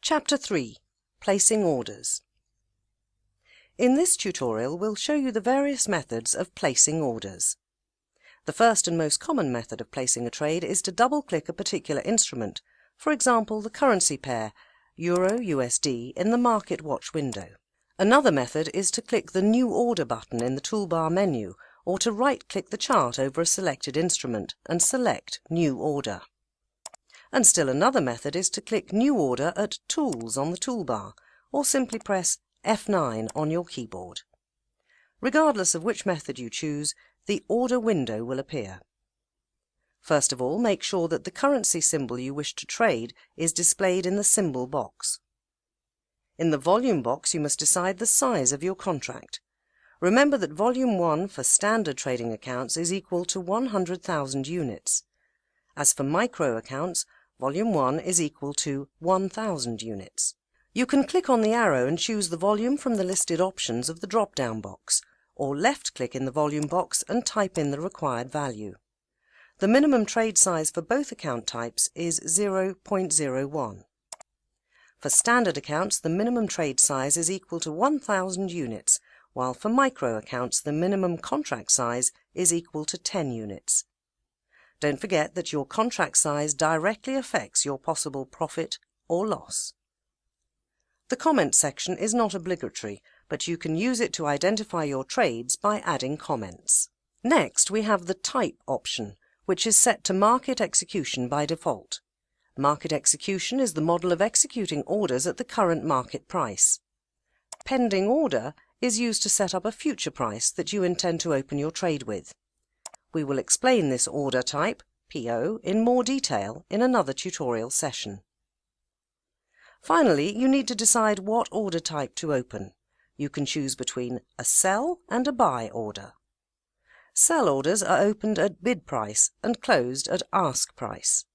Chapter 3. Placing Orders. In this tutorial we'll show you the various methods of placing orders. The first and most common method of placing a trade is to double-click a particular instrument, for example the currency pair Euro-USD in the Market Watch window. Another method is to click the New Order button in the toolbar menu, or to right-click the chart over a selected instrument and select New Order. And still another method is to click New Order at Tools on the toolbar, or simply press F9 on your keyboard. Regardless of which method you choose, the order window will appear. First of all, make sure that the currency symbol you wish to trade is displayed in the symbol box. In the volume box you must decide the size of your contract. Remember that volume 1 for standard trading accounts is equal to 100,000 units. As for micro accounts, volume 1 is equal to 1,000 units. You can click on the arrow and choose the volume from the listed options of the drop-down box, or left-click in the volume box and type in the required value. The minimum trade size for both account types is 0.01. For standard accounts, the minimum trade size is equal to 1,000 units, while for micro accounts the minimum contract size is equal to 10 units. Don't forget that your contract size directly affects your possible profit or loss. The comment section is not obligatory, but you can use it to identify your trades by adding comments. Next, we have the Type option, which is set to Market Execution by default. Market Execution is the model of executing orders at the current market price. Pending Order is used to set up a future price that you intend to open your trade with. We will explain this order type, PO, in more detail in another tutorial session. Finally, you need to decide what order type to open. You can choose between a sell and a buy order. Sell orders are opened at bid price and closed at ask price.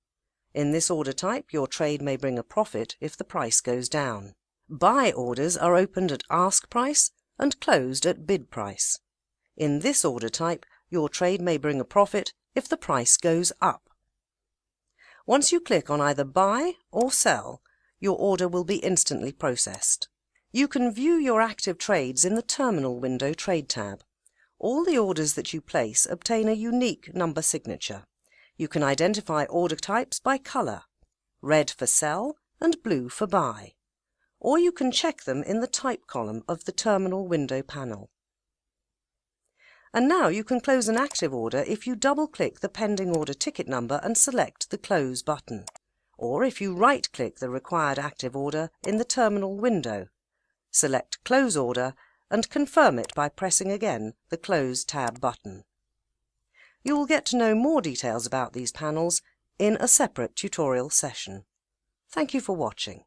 In this order type, your trade may bring a profit if the price goes down. Buy orders are opened at ask price and closed at bid price. In this order type, your trade may bring a profit if the price goes up. Once you click on either buy or sell, your order will be instantly processed. You can view your active trades in the Terminal Window Trade tab. All the orders that you place obtain a unique number signature. You can identify order types by colour, red for sell and blue for buy, or you can check them in the Type column of the Terminal Window panel. And now you can close an active order if you double-click the pending order ticket number and select the Close button, or if you right-click the required active order in the terminal window, select Close Order and confirm it by pressing again the Close tab button. You will get to know more details about these panels in a separate tutorial session. Thank you for watching.